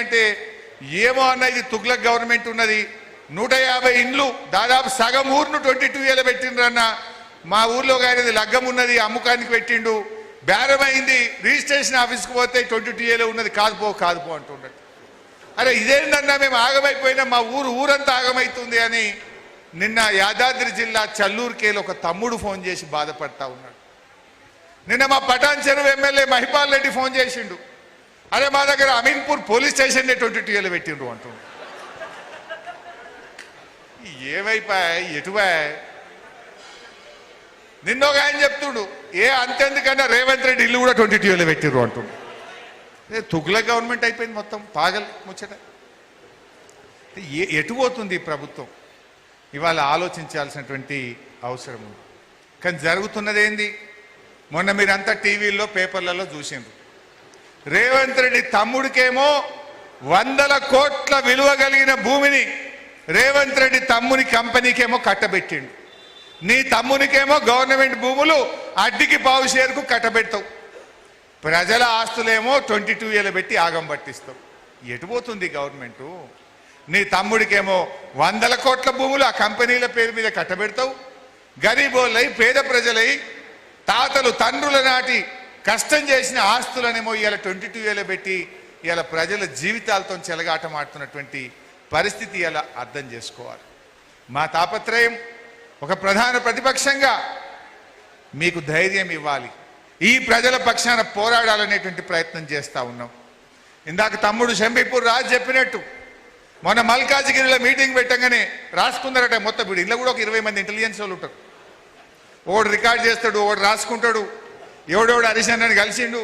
అంటే ఏమో అన్న ఇది తుగ్లక్ గవర్నమెంట్ ఉన్నది 150 ఇండ్లు దాదాపు సగం ఊరును 22 ఏళ్ళ పెట్టిండ్రన్న మా ఊర్లో గారిది లగ్గం ఉన్నది అమ్మకానికి పెట్టిండు బేరమైంది రిజిస్ట్రేషన్ ఆఫీస్కి పోతే 22 ఏళ్ళ ఉన్నది కాదుపో అంటున్నాడు. అరే ఇదేంటన్నా మేము ఆగమైపోయినా మా ఊరంతా ఆగమైతుంది అని నిన్న యాదాద్రి జిల్లా చల్లూరుకేలో ఒక తమ్ముడు ఫోన్ చేసి బాధపడతా ఉన్నాడు. నిన్న మా పటాన్ చెరువు ఎమ్మెల్యే మహిపాల్ రెడ్డి ఫోన్ చేసిండు, అరే మా దగ్గర అమీన్పూర్ పోలీస్ స్టేషన్ 22 ఏళ్ళు పెట్టిండ్రు అంటుండ్రు. ఏమైపోయాయి ఎటువాయ్? నిన్న ఒక ఆయన చెప్తుండు అంతెందుకన్నా రేవంత్ రెడ్డి ఇల్లు కూడా 22 ఏళ్ళు పెట్టిండ్రు అంటుండు. తుగ్లక్ గవర్నమెంట్ అయిపోయింది మొత్తం పాగల్ ముచ్చట. ఎటు పోతుంది ఈ ప్రభుత్వం ఇవాళ ఆలోచించాల్సినటువంటి అవసరం ఉంది. కానీ జరుగుతున్నది ఏంది? మొన్న మీరంతా టీవీల్లో పేపర్లలో చూసిండ్రు, రేవంత్ రెడ్డి తమ్ముడికేమో 100 కోట్ల విలువ కలిగిన భూమిని రేవంత్ రెడ్డి తమ్ముని కంపెనీకేమో కట్టబెట్టిండు. నీ తమ్మునికేమో గవర్నమెంట్ భూములు అడ్డికి పావు షేరుకు కట్టబెడతావు, ప్రజల ఆస్తులేమో 22 ఏళ్ళు పెట్టి ఆగం పట్టిస్తావు. ఎటుపోతుంది గవర్నమెంటు? నీ తమ్ముడికేమో 100 కోట్ల భూములు ఆ కంపెనీల పేరు మీద కట్టబెడతావు, గరీబోళ్ళై పేద ప్రజలై తాతలు తండ్రుల నాటి కష్టం చేసిన ఆస్తులనేమో ఇవాళ 22 ఏళ్ళు పెట్టి ఇవాళ ప్రజల జీవితాలతో చెలగాటమాడుతున్నటువంటి పరిస్థితి ఇలా అర్థం చేసుకోవాలి. మా తాపత్రయం ఒక ప్రధాన ప్రతిపక్షంగా మీకు ధైర్యం ఇవ్వాలి, ఈ ప్రజల పక్షాన పోరాడాలనేటువంటి ప్రయత్నం చేస్తూ ఉన్నాం. ఇందాక తమ్ముడు షంబీపూర్ రాజు చెప్పినట్టు మొన్న మల్కాజిగిరిలో మీటింగ్ పెట్టగానే రాసుకున్నారట మొత్తం. వీడు ఇంట్లో కూడా ఒక 20 మంది ఇంటెలిజెన్స్ వాళ్ళు ఉంటారు, ఒకడు రికార్డ్ చేస్తాడు, ఒకడు రాసుకుంటాడు, ఎవడెవడు హరిశన్నని కలిసిండు,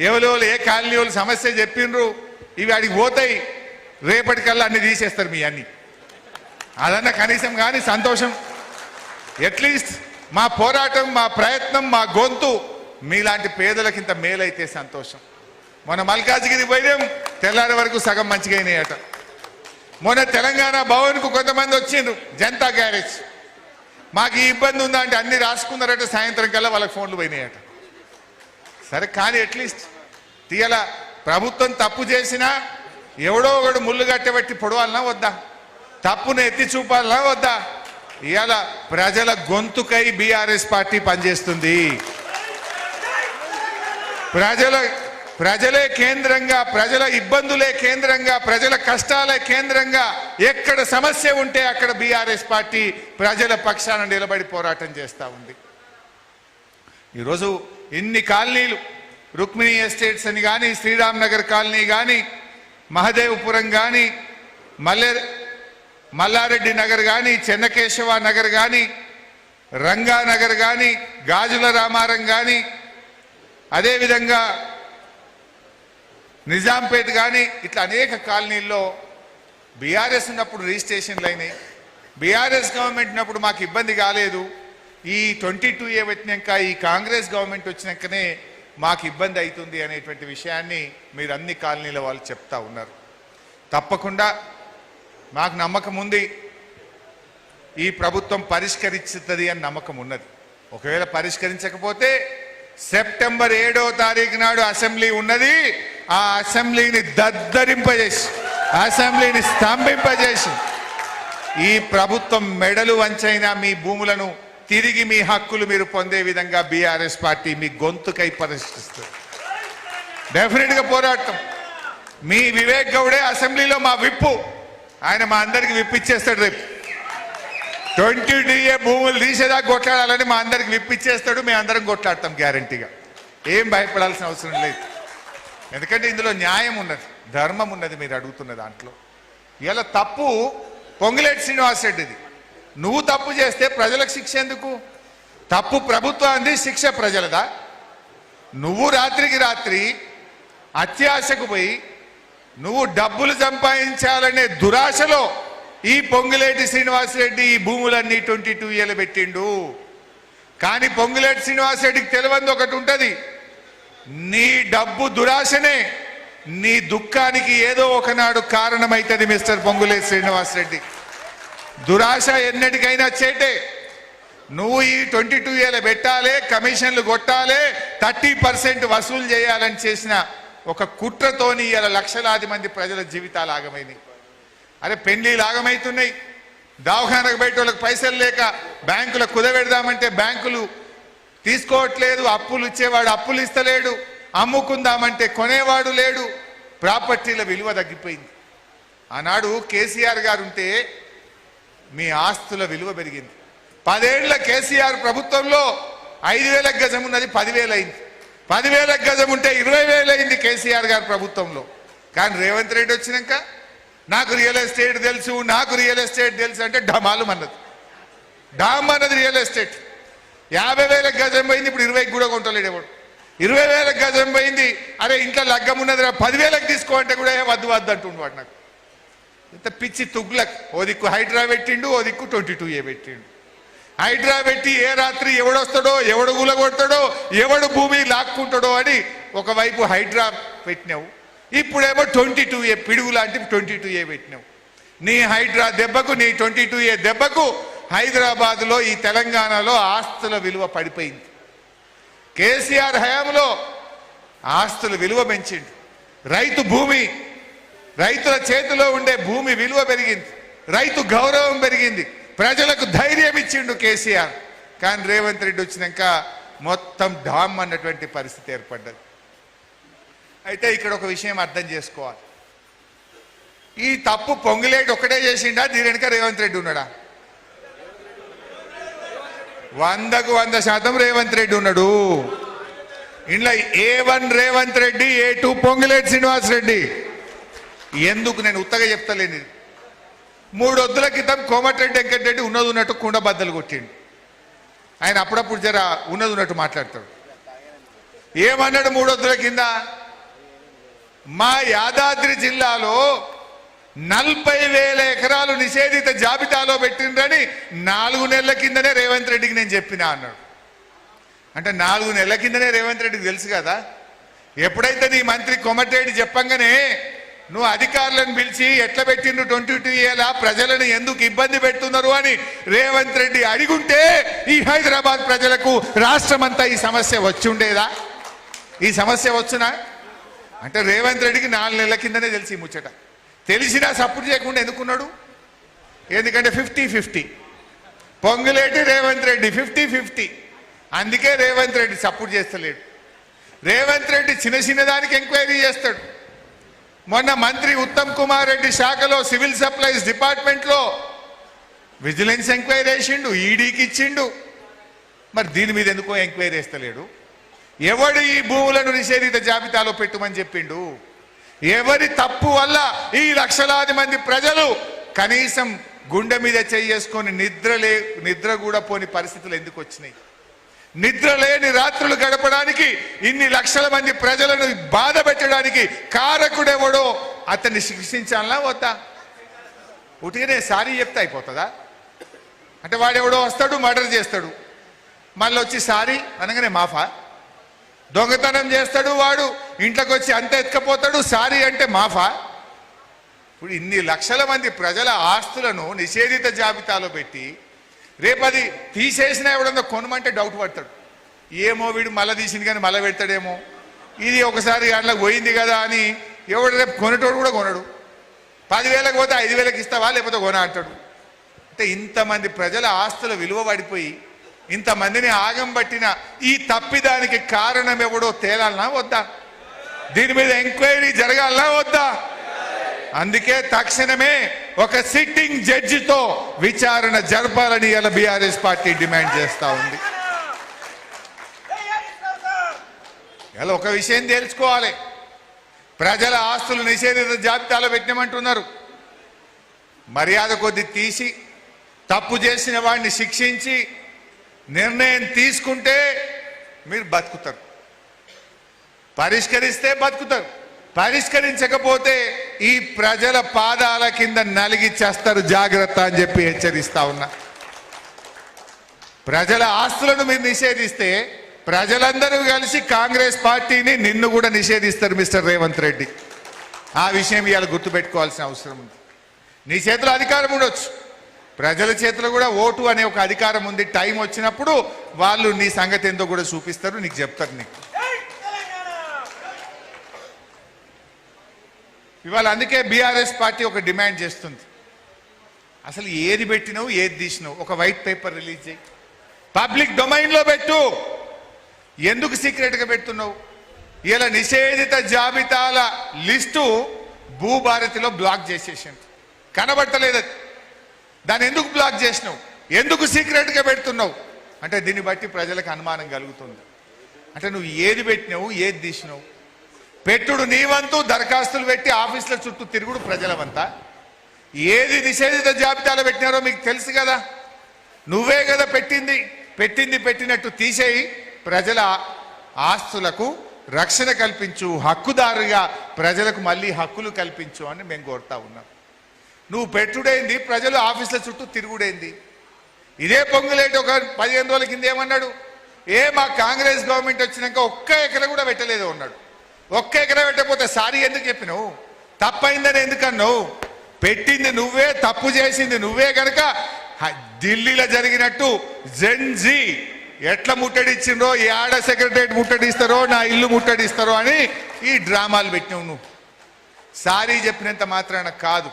ఎవరెవరు ఏ కాలనీ వాళ్ళు సమస్య చెప్పిండ్రు, ఇవి అడిగి పోతాయి, రేపటికల్లా అన్ని తీసేస్తారు మీ అన్ని. అదన్నా కనీసం కానీ సంతోషం. అట్లీస్ట్ మా పోరాటం మా ప్రయత్నం మా గొంతు మీలాంటి పేదలకింత మేలైతే సంతోషం. మొన్న మల్కాజిగిరి పోయినాం, తెల్లారి వరకు సగం మంచిగా అయినాయట. మొన్న తెలంగాణ భవన్కు కొంతమంది వచ్చిండ్రు, జనతా గ్యారేజ్, మాకు ఈ ఇబ్బంది ఉందా అంటే అన్ని రాసుకున్నారట, సాయంత్రం కల్లా వాళ్ళకి ఫోన్లు పోయినాయట. సరే కానీ అట్లీస్ట్ తీయాల ప్రభుత్వం తప్పు చేసినా ఎవడో ఒకడు ముళ్ళు కట్టబెట్టి పొడవాలన్నా వద్దా? తప్పును ఎత్తి చూపాలన్నా వద్దా? ఇవాళ ప్రజల గొంతుకై బీఆర్ఎస్ పార్టీ పనిచేస్తుంది. ప్రజలే కేంద్రంగా, ప్రజల ఇబ్బందులే కేంద్రంగా, ప్రజల కష్టాలే కేంద్రంగా, ఎక్కడ సమస్య ఉంటే అక్కడ బీఆర్ఎస్ పార్టీ ప్రజల పక్షాన నిలబడి పోరాటం చేస్తూ ఉంది. ఈరోజు ఇన్ని కాలనీలు, రుక్మిణి ఎస్టేట్స్ అని కానీ, శ్రీరామ్ నగర్ కాలనీ కానీ, మహదేవపురం కానీ, మల్లారెడ్డి నగర్ కానీ, చెన్నకేశవ నగర్ కానీ, రంగానగర్ కానీ, గాజుల రామారం కానీ, అదేవిధంగా నిజాంపేట్ కానీ, ఇట్లా అనేక కాలనీల్లో బీఆర్ఎస్ ఉన్నప్పుడు రిజిస్ట్రేషన్లు అయినాయి. బీఆర్ఎస్ గవర్నమెంట్ ఉన్నప్పుడు మాకు ఇబ్బంది కాలేదు. ఈ 22A వచ్చినాక, ఈ కాంగ్రెస్ గవర్నమెంట్ వచ్చినాకనే మాకు ఇబ్బంది అవుతుంది అనేటువంటి విషయాన్ని మీరు అన్ని కాలనీల వాళ్ళు చెప్తా ఉన్నారు. తప్పకుండా మాకు నమ్మకం ఉంది, ఈ ప్రభుత్వం పరిష్కరిస్తుంది అని నమ్మకం ఉన్నది. ఒకవేళ పరిష్కరించకపోతే సెప్టెంబర్ 7వ తారీఖు నాడు అసెంబ్లీ ఉన్నది, ఆ అసెంబ్లీని దద్దరింపజేసి, అసెంబ్లీని స్తంభింపజేసి ఈ ప్రభుత్వం మెడలు వంచైనా మీ భూములను తిరిగి మీ హక్కులు మీరు పొందే విధంగా బీఆర్ఎస్ పార్టీ మీ గొంతుకై పరిష్కరిస్తుంది. డెఫినెట్గా పోరాటం. మీ వివేక్ గౌడే అసెంబ్లీలో మా విప్పు, ఆయన మా అందరికి విప్పిచ్చేస్తాడు. రేపు 22A భూములు తీసేదాకా కొట్లాడాలని మా అందరికి విప్పిచ్చేస్తాడు. మేము అందరం కొట్లాడతాం గ్యారంటీగా, ఏం భయపడాల్సిన అవసరం లేదు. ఎందుకంటే ఇందులో న్యాయం ఉన్నది, ధర్మం ఉన్నది. మీరు అడుగుతున్న దాంట్లో ఇలా తప్పు పొంగులేటి శ్రీనివాసరెడ్డిది. నువ్వు తప్పు చేస్తే ప్రజలకు శిక్ష ఎందుకు? తప్పు ప్రభుత్వాన్ని, శిక్ష ప్రజలదా? నువ్వు రాత్రికి రాత్రి అత్యాశకు పోయి నువ్వు డబ్బులు సంపాదించాలనే దురాశలో ఈ పొంగులేటి శ్రీనివాసరెడ్డి ఈ భూములన్నీ 22 ఏళ్ళు పెట్టిండు. కానీ పొంగులేటి శ్రీనివాసరెడ్డికి తెలియదు ఒకటి ఉంటుంది, నీ డబ్బు దురాశనే నీ దుఃఖానికి ఏదో ఒకనాడు కారణమైతుంది. మిస్టర్ పొంగులేటి శ్రీనివాసరెడ్డి, దురాశ ఎన్నటికైనా చేటే. నువ్వు ఈ 22 ఏళ్ళు పెట్టాలి, కమిషన్లు కొట్టాలి, 30% వసూలు చేయాలని చేసిన ఒక కుట్రతోని ఇలా లక్షలాది మంది ప్రజల జీవితాలు ఆగమైనాయి. అరే పెళ్లిలు ఆగమవుతున్నాయి, దవాఖానకు బయట వాళ్ళకి పైసలు లేక బ్యాంకులకు కుదబెడదామంటే బ్యాంకులు తీసుకోవట్లేదు, అప్పులు ఇచ్చేవాడు అప్పులు ఇస్తలేడు, అమ్ముకుందామంటే కొనేవాడు లేడు, ప్రాపర్టీల విలువ తగ్గిపోయింది. ఆనాడు కేసీఆర్ గారు ఉంటే మీ ఆస్తుల విలువ పెరిగింది. 10 ఏళ్ల కేసీఆర్ ప్రభుత్వంలో 5,000 గజం ఉన్నది 10,000 అయింది, 10,000 గజం ఉంటే 20,000 అయింది కేసీఆర్ గారి ప్రభుత్వంలో. కానీ రేవంత్ రెడ్డి వచ్చినాక నాకు రియల్ ఎస్టేట్ తెలుసు, నాకు రియల్ ఎస్టేట్ తెలుసు అంటే ఢమాలు అన్నది, డామ్ అన్నది రియల్ ఎస్టేట్. 50,000 గజం పోయింది, ఇప్పుడు 20కి కూడా కొంటలేడు ఎవడు. 20,000 గజం పోయింది, అరే ఇంట్లో లగ్గం ఉన్నది 10,000కి తీసుకో అంటే కూడా వద్దు వద్దు అంటుండు వాడు. నాకు ఇంత పిచ్చి తుగ్లక్. ఓ దిక్కు హైడ్రా పెట్టిండు, ఓ దిక్కు 22A పెట్టిండు. హైడ్రా పెట్టి ఏ రాత్రి ఎవడొస్తాడో, ఎవడు గులగొడతాడో, ఎవడు భూమి లాక్కుంటాడో అని ఒకవైపు హైడ్రా పెట్టినావు, ఇప్పుడేమో 22A పిడుగు లాంటి 22A పెట్టినావు. నీ హైడ్రా దెబ్బకు, నీ 22A దెబ్బకు హైదరాబాద్లో ఈ తెలంగాణలో ఆస్తుల విలువ పడిపోయింది. కేసీఆర్ హయాంలో ఆస్తుల విలువ పెంచిండు, రైతు భూమి, రైతుల చేతిలో ఉండే భూమి విలువ పెరిగింది, రైతు గౌరవం పెరిగింది, ప్రజలకు ధైర్యం ఇచ్చిండు కేసీఆర్. కానీ రేవంత్ రెడ్డి వచ్చినాక మొత్తం డామ్ అన్నటువంటి పరిస్థితి ఏర్పడ్డది. అయితే ఇక్కడ ఒక విషయం అర్థం చేసుకోవాలి, ఈ తప్పు పొంగులేటి ఒక్కడే చేసిండా, దీని వెనుక రేవంత్ రెడ్డి ఉన్నాడా? 100కు 100% రేవంత్ రెడ్డి ఉన్నాడు. ఇంట్లో A1 రేవంత్ రెడ్డి, A2 పొంగులేటి శ్రీనివాస్ రెడ్డి. ఎందుకు నేను ఉత్తగా చెప్తలేను. 3 వద్దుల క్రితం కోమటిరెడ్డి వెంకటరెడ్డి ఉన్నది ఉన్నట్టు కుండ బద్దలు కొట్టిండు. ఆయన అప్పుడప్పుడు జర ఉన్నది ఉన్నట్టు మాట్లాడతాడు. ఏమన్నాడు 3 వద్దుల కింద? మా యాదాద్రి జిల్లాలో 40,000 ఎకరాలు నిషేధిత జాబితాలో పెట్టిండ్రని 4 నెలల కిందనే రేవంత్ రెడ్డికి నేను చెప్పినా అన్నాడు. అంటే 4 నెలల కిందనే రేవంత్ రెడ్డికి తెలుసు కదా. ఎప్పుడైతే నీ మంత్రి కోమటిరెడ్డి చెప్పంగానే నువ్వు అధికారులను పిలిచి ఎట్లా పెట్టిండ్రు 22A ప్రజలను ఎందుకు ఇబ్బంది పెడుతున్నారు అని రేవంత్ రెడ్డి అడిగుంటే ఈ హైదరాబాద్ ప్రజలకు రాష్ట్రమంతా ఈ సమస్య వచ్చి ఉండేదా? ఈ సమస్య వచ్చునా? అంటే రేవంత్ రెడ్డికి 4 నెలల కిందనే తెలిసి ముచ్చట. తెలిసినా సపోర్ట్ చేయకుండా ఎందుకున్నాడు? ఎందుకంటే 50-50 పొంగులేటి రేవంత్ రెడ్డి 50-50. అందుకే రేవంత్ రెడ్డి సపోర్ట్ చేస్తలేడు. రేవంత్ రెడ్డి చిన్న చిన్న దానికి ఎంక్వైరీ చేస్తాడు. మొన్న మంత్రి ఉత్తమ్ కుమార్ రెడ్డి శాఖలో సివిల్ సప్లైస్ డిపార్ట్మెంట్లో విజిలెన్స్ ఎంక్వైరీ చేసిండు, ఈడీకి ఇచ్చిండు. మరి దీని మీద ఎందుకో ఎంక్వైరీ చేస్తలేడు? ఎవడు ఈ భూములను నిషేధిత జాబితాలో పెట్టుమని చెప్పిండు? ఎవరి తప్పు వల్ల ఈ లక్షలాది మంది ప్రజలు కనీసం గుండె మీద చేసుకొని నిద్ర కూడా పోని పరిస్థితులు ఎందుకు వచ్చినాయి? నిద్ర లేని రాత్రులు గడపడానికి, ఇన్ని లక్షల మంది ప్రజలను బాధ పెట్టడానికి కారకుడెవడో అతన్ని శిక్షించాలనా వద్దా? ఉటిగానే సారీ చెప్తే అయిపోతుందా? అంటే వాడెవడో వస్తాడు, మర్డర్ చేస్తాడు, మళ్ళీ వచ్చి సారీ అనగానే మాఫా? దొంగతనం చేస్తాడు వాడు, ఇంట్లోకి వచ్చి అంత ఎత్తుకపోతాడు, సారీ అంటే మాఫా? ఇప్పుడు ఇన్ని లక్షల మంది ప్రజల ఆస్తులను నిషేధిత జాబితాలో పెట్టి రేపది తీసేసినా ఎవడన్నా కొనమంటే డౌట్ పడతాడు. ఏమో వీడు మళ్ళీ తీసింది కానీ మళ్ళీ పెడతాడేమో, ఇది ఒకసారి అందులో పోయింది కదా అని ఎవడు రేపు కొనేటోడు కూడా కొనడు. 10,000కి పోతే 5,000కి ఇస్తావా లేకపోతే కొన అంటాడు. అంటే ఇంతమంది ప్రజల ఆస్తుల విలువ పడిపోయి ఇంతమందిని ఆగం పట్టిన ఈ తప్పిదానికి కారణం ఎవడో తేలాలనా వద్దా? దీని మీద ఎంక్వైరీ జరగాలనా వద్దా? అందుకే తక్షణమే ఒక సిట్టింగ్ జడ్జితో విచారణ జరపాలని ఇలా బీఆర్ఎస్ పార్టీ డిమాండ్ చేస్తా ఉంది. ఇలా ఒక విషయం తెలుసుకోవాలి, ప్రజల ఆస్తులు నిషేధిత జాబితాలో పెట్టినామంటున్నారు. మర్యాద కొద్ది తీసి తప్పు చేసిన వాడిని శిక్షించి నిర్ణయం తీసుకుంటే మీరు బతుకుతారు, పరిష్కరిస్తే బతుకుతారు. పరిష్కరించకపోతే ఈ ప్రజల పాదాల కింద నలిగి చేస్తారు, జాగ్రత్త అని చెప్పి హెచ్చరిస్తా ఉన్నా. ప్రజల ఆస్తులను మీరు నిషేధిస్తే ప్రజలందరూ కలిసి కాంగ్రెస్ పార్టీని నిన్ను కూడా నిషేధిస్తారు మిస్టర్ రేవంత్ రెడ్డి. ఆ విషయం ఇవాళ గుర్తుపెట్టుకోవాల్సిన అవసరం ఉంది. నీ చేతిలో అధికారం ఉండొచ్చు, ప్రజల చేతిలో కూడా ఓటు అనే ఒక అధికారం ఉంది. టైం వచ్చినప్పుడు వాళ్ళు నీ సంగతి ఏందో కూడా చూపిస్తారు, నీకు చెప్తారు. నీకు ఇవాళ అందుకే బీఆర్ఎస్ పార్టీ ఒక డిమాండ్ చేస్తుంది. అసలు ఏది పెట్టినావు, ఏది తీసినావు, ఒక వైట్ పేపర్ రిలీజ్ చేయి, పబ్లిక్ డొమైన్లో పెట్టు. ఎందుకు సీక్రెట్గా పెడుతున్నావు? ఇలా నిషేధిత జాబితాల లిస్టు భూభారతిలో బ్లాక్ చేసేసాను, కనబట్టలేదు. దాన్ని ఎందుకు బ్లాక్ చేసినావు? ఎందుకు సీక్రెట్గా పెడుతున్నావు అంటే దీన్ని బట్టి ప్రజలకు అనుమానం కలుగుతుంది. అంటే నువ్వు ఏది పెట్టినావు, ఏది తీసినావు? పెట్టుడు నీ వంతు, దరఖాస్తులు పెట్టి ఆఫీసుల చుట్టూ తిరుగుడు ప్రజల వంత. ఏది నిషేధిత జాబితాలో పెట్టినారో మీకు తెలుసు కదా, నువ్వే కదా పెట్టినట్టు తీసేయి, ప్రజల ఆస్తులకు రక్షణ కల్పించు, హక్కుదారుగా ప్రజలకు మళ్ళీ హక్కులు కల్పించు అని మేము కోరుతా ఉన్నాం. నువ్వు పెట్టుడైంది, ప్రజలు ఆఫీసుల చుట్టూ తిరుగుడైంది. ఇదే పొంగులేటి ఒక 15 రోజుల కింద ఏమన్నాడు? మా కాంగ్రెస్ గవర్నమెంట్ వచ్చినాక ఒక్క ఎకరా కూడా పెట్టలేదు అన్నాడు. ఒక్క ఎకరా పెట్టకపోతే సారీ ఎందుకు చెప్పినావు? తప్పైందని ఎందుకన్నావు? పెట్టింది నువ్వే, తప్పు చేసింది నువ్వే గనక ఢిల్లీలో జరిగినట్టు జెన్జీ ఎట్లా ముట్టడిచ్చిండ్రో, ఆడ సెక్రటరేట్ ముట్టడిస్తారో, నా ఇల్లు ముట్టడిస్తారో అని ఈ డ్రామాలు పెట్టినావు నువ్వు. సారీ చెప్పినంత మాత్రాన కాదు.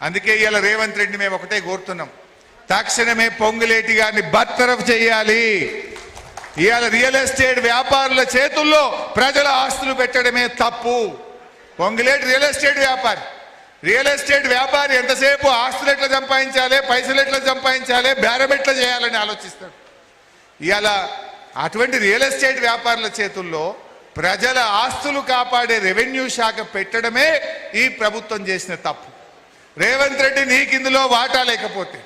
అందుకే ఇవాళ రేవంత్ రెడ్డి మేము ఒకటే కోరుతున్నాం, తక్షణమే పొంగులేటి గారిని బర్తరఫ్ చేయాలి. ఇవాళ రియల్ ఎస్టేట్ వ్యాపారుల చేతుల్లో ప్రజల ఆస్తులు పెట్టడమే తప్పు. పొంగులేటి రియల్ ఎస్టేట్ వ్యాపారి ఎంతసేపు ఆస్తులు ఎట్లా సంపాదించాలి, పైసలు ఎట్లా సంపాదించాలి, బేరం ఎట్లా చేయాలని ఆలోచిస్తాడు. ఇవాళ అటువంటి రియల్ ఎస్టేట్ వ్యాపారుల చేతుల్లో ప్రజల ఆస్తులు కాపాడే రెవెన్యూ శాఖ పెట్టడమే ఈ ప్రభుత్వం చేసిన తప్పు. రేవంత్ రెడ్డి నీకు ఇందులో వాటా లేకపోతే,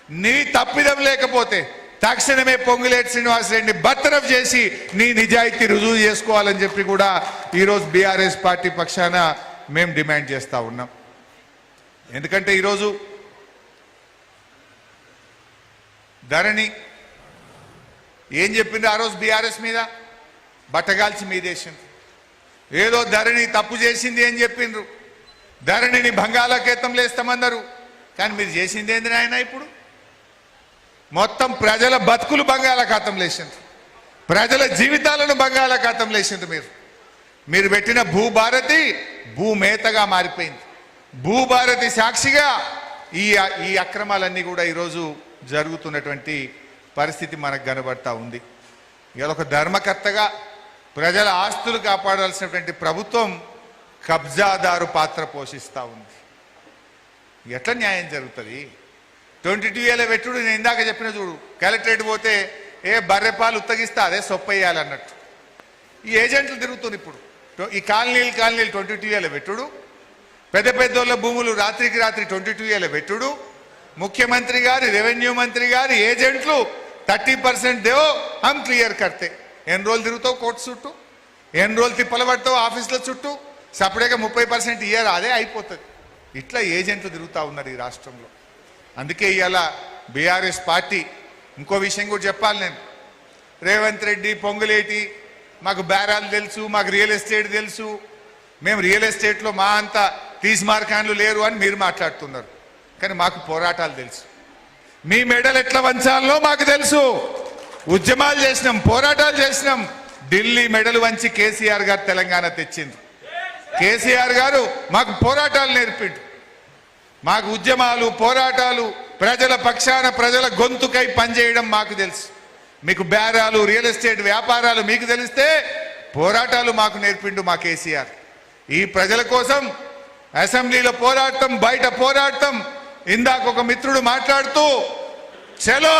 నీ తప్పిదం లేకపోతే తక్షణమే పొంగులేటి శ్రీనివాసరెడ్డిని బర్తరఫ్ చేసి నీ నిజాయితీ రుజువు చేసుకోవాలని చెప్పి కూడా ఈరోజు బీఆర్ఎస్ పార్టీ పక్షాన మేము డిమాండ్ చేస్తూ ఉన్నాం. ఎందుకంటే ఈరోజు ధరణి ఏం చెప్పింది ఆ రోజు బీఆర్ఎస్ మీద? బట్టగాల్చి మీదేసింది. ఏదో ధరణి తప్పు చేసింది అని చెప్పిండ్రు, ధరణిని బంగాళాఖాతంలో వేస్తామన్నారు. కానీ మీరు చేసింది ఏంది నాయన? ఇప్పుడు మొత్తం ప్రజల బతుకులు బంగాళాఖాతంలో వేసిండ్రు, ప్రజల జీవితాలను బంగాళాఖాతంలో వేసిండ్రు. మీరు పెట్టిన భూభారతి భూమేతగా మారిపోయింది. భూభారతి సాక్షిగా ఈ అక్రమాలన్నీ కూడా ఈరోజు జరుగుతున్నటువంటి పరిస్థితి మనకు కనబడతా ఉంది. ఇదొక ధర్మకర్తగా ప్రజల ఆస్తులు కాపాడాల్సినటువంటి ప్రభుత్వం కబ్జాదారు పాత్ర పోషిస్తూ ఉంది. ఎట్లా న్యాయం జరుగుతుంది? 22 ఏళ్ళ పెట్టుడు నేను ఇందాక చెప్పిన చూడు, కలెక్టరేట్ పోతే బర్రెపాలు ఉత్తగిస్తా అదే సొప్పయ్యాలన్నట్టు ఈ ఏజెంట్లు తిరుగుతుంది. ఇప్పుడు ఈ కాలనీలు 22 ఏళ్ళ పెట్టుడు, పెద్ద పెద్దోళ్ళ భూములు రాత్రికి రాత్రి 22 ఏళ్ళ పెట్టుడు, ముఖ్యమంత్రి గారి, రెవెన్యూ మంత్రి గారి ఏజెంట్లు 30% దేవో హమ్ క్లియర్ కర్తే. ఎన్ని రోజులు తిరుగుతావు కోర్టు చుట్టూ, ఎన్ని రోజులు తిప్పలు పడతావు ఆఫీసుల చుట్టూ, సపరేట్గా 30% ఇయర్ అదే అయిపోతుంది. ఇట్లా ఏజెంట్లు తిరుగుతూ ఉన్నారు ఈ రాష్ట్రంలో. అందుకే ఇవాళ బీఆర్ఎస్ పార్టీ ఇంకో విషయం కూడా చెప్పాలి నేను. రేవంత్ రెడ్డి, పొంగులేటి మాకు బేరాలు తెలుసు, మాకు రియల్ ఎస్టేట్ తెలుసు, మేము రియల్ ఎస్టేట్లో మా అంత తీసిమార్కాన్లు లేరు అని మీరు మాట్లాడుతున్నారు. కానీ మాకు పోరాటాలు తెలుసు, మీ మెడలు ఎట్లా వంచాలో మాకు తెలుసు. ఉద్యమాలు చేసినాం, పోరాటాలు చేసినాం. ఢిల్లీ మెడలు వంచి కేసీఆర్ గారు తెలంగాణ తెచ్చింది. కేసీఆర్ గారు మాకు పోరాటాలు నేర్పిండు, మాకు ఉద్యమాలు, పోరాటాలు, ప్రజల పక్షాన ప్రజల గొంతుకై పనిచేయడం మాకు తెలుసు. మీకు బేరాలు, రియల్ ఎస్టేట్ వ్యాపారాలు మీకు తెలిస్తే పోరాటాలు మాకు నేర్పిండు మా కేసీఆర్. ఈ ప్రజల కోసం అసెంబ్లీలో పోరాటం, బయట పోరాటం. ఇందాక ఒక మిత్రుడు మాట్లాడుతూ చలో